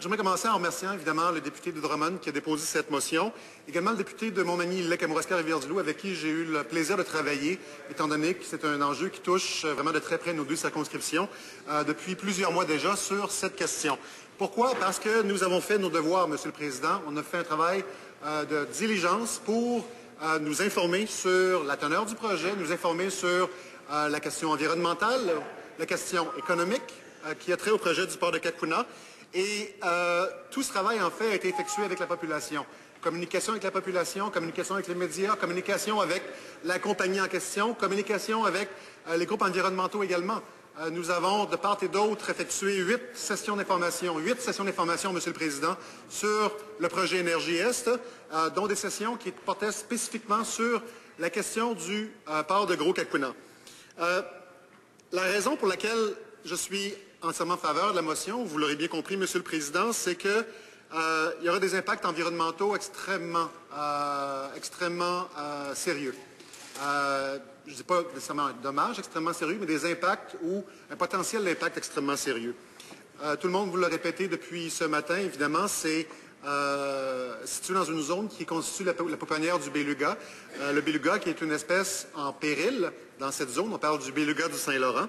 J'aimerais commencer en remerciant évidemment le député de Drummond qui a déposé cette motion, également le député de Montmagny-Lec à Rivière-du-Loup, avec qui j'ai eu le plaisir de travailler, étant donné que c'est un enjeu qui touche vraiment de très près nos deux circonscriptions depuis plusieurs mois déjà sur cette question. Pourquoi? Parce que nous avons fait nos devoirs, Monsieur le Président. On a fait un travail de diligence pour nous informer sur la teneur du projet, nous informer sur la question environnementale, la question économique qui a trait au projet du port de Cacouna. Et tout ce travail, en fait, a été effectué avec la population. Communication avec la population, communication avec les médias, communication avec la compagnie en question, communication avec les groupes environnementaux également. Nous avons, de part et d'autre, effectué 8 sessions d'information, Monsieur le Président, sur le projet Énergie Est, dont des sessions qui portaient spécifiquement sur la question du port de Gros-Cacouna. La raison pour laquelle je suis entièrement faveur de la motion, vous l'aurez bien compris, Monsieur le Président, c'est que il y aura des impacts environnementaux extrêmement sérieux. Je ne dis pas nécessairement un dommage extrêmement sérieux, mais des impacts ou un potentiel d'impact extrêmement sérieux. Tout le monde vous l'a répété depuis ce matin, évidemment, c'est situé dans une zone qui constitue la pouponnière du beluga. Le beluga qui est une espèce en péril dans cette zone, on parle du beluga du Saint-Laurent.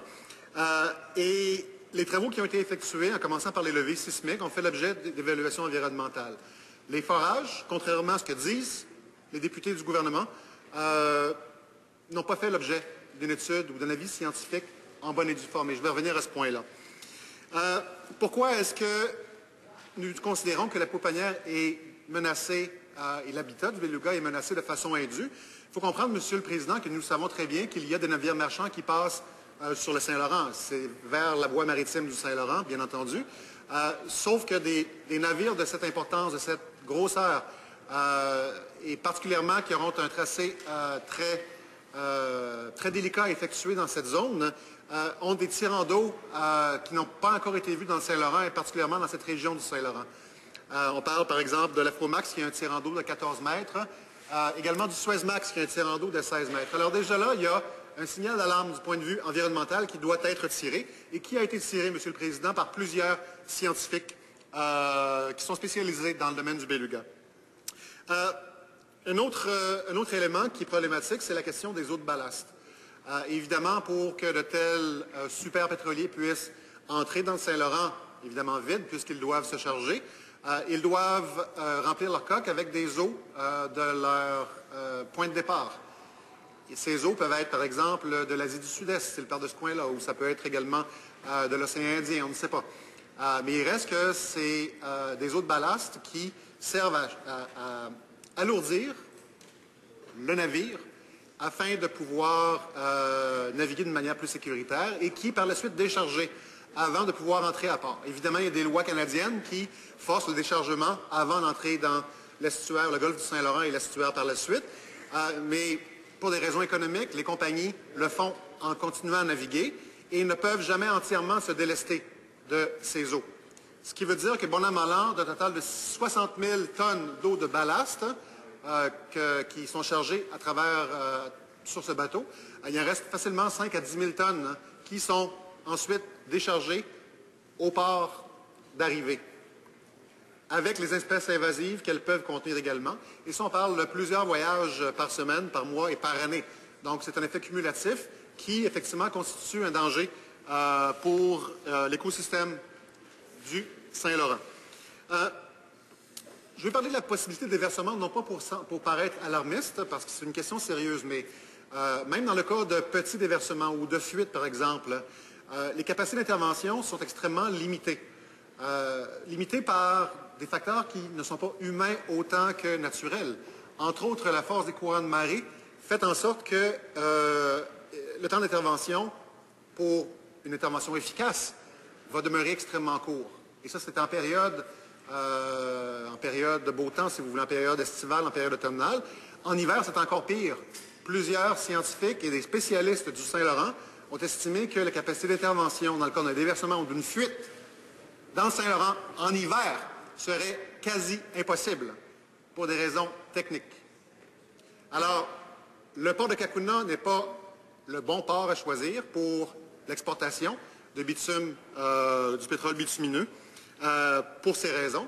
Et les travaux qui ont été effectués, en commençant par les levées sismiques, ont fait l'objet d'évaluations environnementales. Les forages, contrairement à ce que disent les députés du gouvernement, n'ont pas fait l'objet d'une étude ou d'un avis scientifique en bonne et due forme. Et je vais revenir à ce point-là. Pourquoi est-ce que nous considérons que la pouponnière est menacée et l'habitat du beluga est menacé de façon indue? Il faut comprendre, Monsieur le Président, que nous savons très bien qu'il y a des navires marchands qui passent sur le Saint-Laurent. C'est vers la voie maritime du Saint-Laurent, bien entendu. Sauf que des navires de cette importance, de cette grosseur, et particulièrement qui auront un tracé très délicat à effectuer dans cette zone, ont des tirants d'eau qui n'ont pas encore été vus dans le Saint-Laurent et particulièrement dans cette région du Saint-Laurent. On parle par exemple de l'Afromax qui a un tirant d'eau de 14 mètres, également du Suezmax qui a un tirant d'eau de 16 mètres. Alors déjà là, il y a un signal d'alarme du point de vue environnemental qui doit être tiré et qui a été tiré, Monsieur le Président, par plusieurs scientifiques qui sont spécialisés dans le domaine du beluga. Un autre élément qui est problématique, c'est la question des eaux de ballast. Évidemment, pour que de tels super pétroliers puissent entrer dans le Saint-Laurent, évidemment vides, puisqu'ils doivent se charger, ils doivent remplir leur coque avec des eaux de leur point de départ. Et ces eaux peuvent être, par exemple, de l'Asie du Sud-Est, c'est le part de ce coin-là, ou ça peut être également de l'océan Indien, on ne sait pas. Mais il reste que c'est des eaux de ballast qui servent à alourdir le navire afin de pouvoir naviguer d'une manière plus sécuritaire et qui, par la suite, décharger avant de pouvoir entrer à port. Évidemment, il y a des lois canadiennes qui forcent le déchargement avant d'entrer dans l'estuaire, le golfe du Saint-Laurent et l'estuaire par la suite. Mais pour des raisons économiques, les compagnies le font en continuant à naviguer et ne peuvent jamais entièrement se délester de ces eaux. Ce qui veut dire que, bon an, mal an, d'un total de 60 000 tonnes d'eau de ballast qui sont chargées à travers sur ce bateau, il en reste facilement 5 à 10 000 tonnes qui sont ensuite déchargées au port d'arrivée, avec les espèces invasives qu'elles peuvent contenir également. Et ça, on parle de plusieurs voyages par semaine, par mois et par année. Donc, c'est un effet cumulatif qui, effectivement, constitue un danger pour l'écosystème du Saint-Laurent. Je vais parler de la possibilité de déversement, non pas pour paraître alarmiste, parce que c'est une question sérieuse, mais même dans le cas de petits déversements ou de fuites, par exemple, les capacités d'intervention sont extrêmement limitées. Limitées par des facteurs qui ne sont pas humains autant que naturels. Entre autres, la force des courants de marée fait en sorte que le temps d'intervention pour une intervention efficace va demeurer extrêmement court. Et ça, c'est en période de beau temps, si vous voulez, en période estivale, en période automnale. En hiver, c'est encore pire. Plusieurs scientifiques et des spécialistes du Saint-Laurent ont estimé que la capacité d'intervention dans le cas d'un déversement ou d'une fuite dans le Saint-Laurent en hiver serait quasi impossible pour des raisons techniques. Alors, le port de Cacouna n'est pas le bon port à choisir pour l'exportation de bitume, du pétrole bitumineux. pour ces raisons.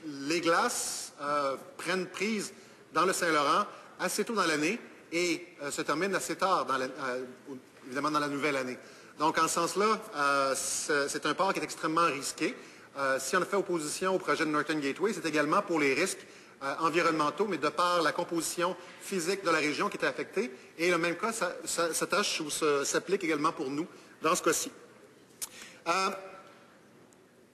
Les glaces prennent prise dans le Saint-Laurent assez tôt dans l'année et se terminent assez tard, évidemment, dans la nouvelle année. Donc, en ce sens-là, c'est un port qui est extrêmement risqué. Si on a fait opposition au projet de Northern Gateway, c'est également pour les risques environnementaux, mais de par la composition physique de la région qui était affectée. Et le même cas s'attache ou s'applique également pour nous dans ce cas-ci.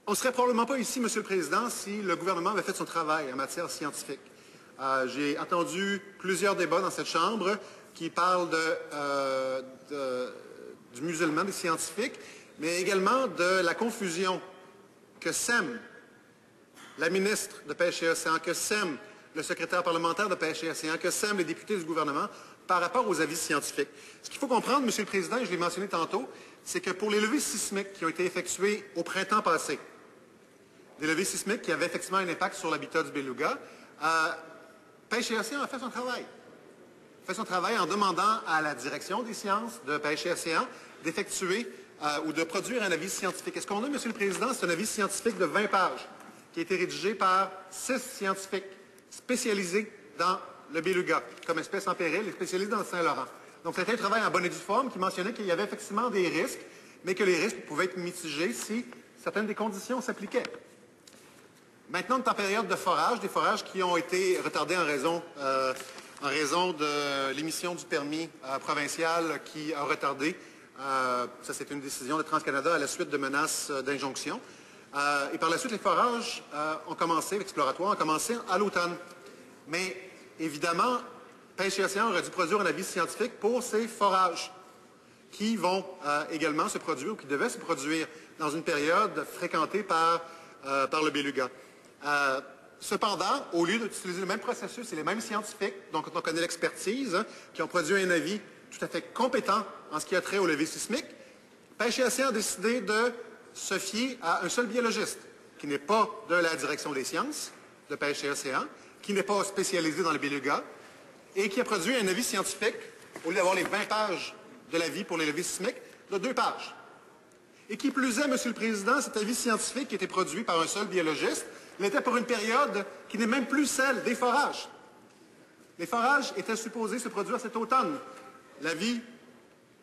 On ne serait probablement pas ici, Monsieur le Président, si le gouvernement avait fait son travail en matière scientifique. J'ai entendu plusieurs débats dans cette Chambre qui parlent du musulman des scientifiques, mais également de la confusion que sème la ministre de Pêche et Océan, que sème le secrétaire parlementaire de Pêche et Océan, que sème les députés du gouvernement par rapport aux avis scientifiques. Ce qu'il faut comprendre, Monsieur le Président, et je l'ai mentionné tantôt, c'est que pour les levées sismiques qui ont été effectuées au printemps passé, des levées sismiques qui avaient effectivement un impact sur l'habitat du beluga, Pêche et Océan a fait son travail. A fait son travail en demandant à la direction des sciences de Pêche et Océan d'effectuer ou de produire un avis scientifique. Et ce qu'on a, Monsieur le Président, c'est un avis scientifique de 20 pages qui a été rédigé par 6 scientifiques spécialisés dans le beluga comme espèce en péril et spécialisés dans le Saint-Laurent. Donc, c'était un travail en bonne et due forme qui mentionnait qu'il y avait effectivement des risques, mais que les risques pouvaient être mitigés si certaines des conditions s'appliquaient. Maintenant, on est en période de forage, des forages qui ont été retardés en raison de l'émission du permis provincial qui a retardé. Ça, c'est une décision de TransCanada à la suite de menaces d'injonction. Et par la suite, les forages exploratoires ont commencé à l'automne. Mais évidemment, Pêche et Océan aurait dû produire un avis scientifique pour ces forages qui vont également se produire ou qui devaient se produire dans une période fréquentée par le beluga. Cependant, au lieu d'utiliser le même processus et les mêmes scientifiques, donc on connaît l'expertise, qui ont produit un avis tout à fait compétent en ce qui a trait au levé sismique, Pêche et Océan a décidé de se fier à un seul biologiste, qui n'est pas de la direction des sciences de Pêche et Océan, qui n'est pas spécialisé dans le beluga, et qui a produit un avis scientifique, au lieu d'avoir les 20 pages de l'avis pour les levées sismiques, de 2 pages. Et qui plus est, Monsieur le Président, cet avis scientifique qui a été produit par un seul biologiste, il était pour une période qui n'est même plus celle des forages. Les forages étaient supposés se produire cet automne. L'avis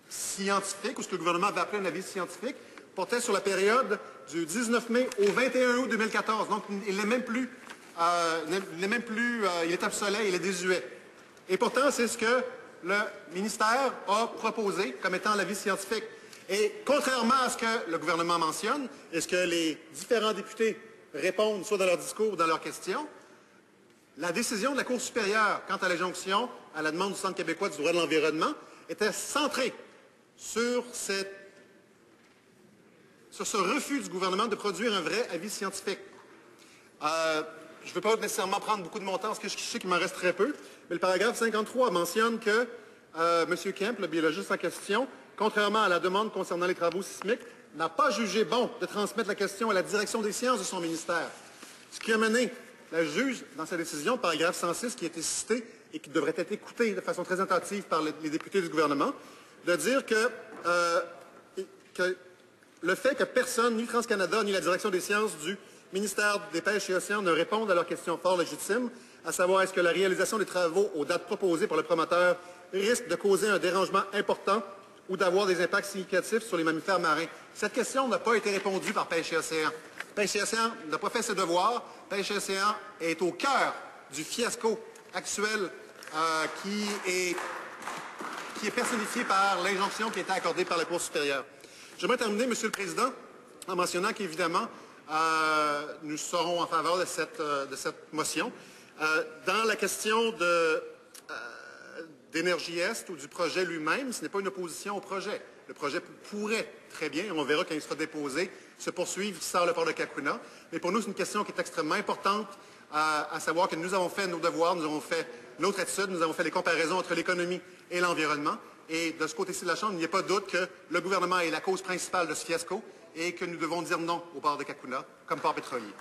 scientifique, ou ce que le gouvernement avait appelé un avis scientifique, portait sur la période du 19 mai au 21 août 2014. Donc, il n'est même plus, il est obsolète, il est désuet. Et pourtant, c'est ce que le ministère a proposé comme étant l'avis scientifique. Et contrairement à ce que le gouvernement mentionne et ce que les différents députés répondent, soit dans leur discours ou dans leurs questions, la décision de la Cour supérieure quant à l'injonction à la demande du Centre québécois du droit de l'environnement était centrée sur ce refus du gouvernement de produire un vrai avis scientifique. Je ne veux pas nécessairement prendre beaucoup de mon temps parce que je sais qu'il m'en reste très peu, mais le paragraphe 53 mentionne que M. Kemp, le biologiste en question, contrairement à la demande concernant les travaux sismiques, n'a pas jugé bon de transmettre la question à la direction des sciences de son ministère. Ce qui a mené la juge, dans sa décision, paragraphe 106, qui a été cité et qui devrait être écouté de façon très attentive par les députés du gouvernement, de dire que le fait que personne, ni TransCanada, ni la direction des sciences du ministère des Pêches et Océans ne répondent à leurs questions fort légitimes, à savoir est-ce que la réalisation des travaux aux dates proposées par le promoteur risque de causer un dérangement important ou d'avoir des impacts significatifs sur les mammifères marins. Cette question n'a pas été répondue par Pêche et Océan. Pêche et Océan n'a pas fait ses devoirs. Pêche et Océan est au cœur du fiasco actuel qui est personnifié par l'injonction qui a été accordée par la Cour supérieure. J'aimerais terminer, Monsieur le Président, en mentionnant qu'évidemment, nous serons en faveur de cette motion. Dans la question d'Énergie Est ou du projet lui-même, ce n'est pas une opposition au projet. Le projet pourrait très bien, et on verra quand il sera déposé, se poursuivre sans le port de Cacouna. Mais pour nous, c'est une question qui est extrêmement importante, à savoir que nous avons fait nos devoirs, nous avons fait notre étude, nous avons fait les comparaisons entre l'économie et l'environnement. Et de ce côté-ci de la Chambre, il n'y a pas de doute que le gouvernement est la cause principale de ce fiasco et que nous devons dire non au port de Cacouna comme port pétrolier.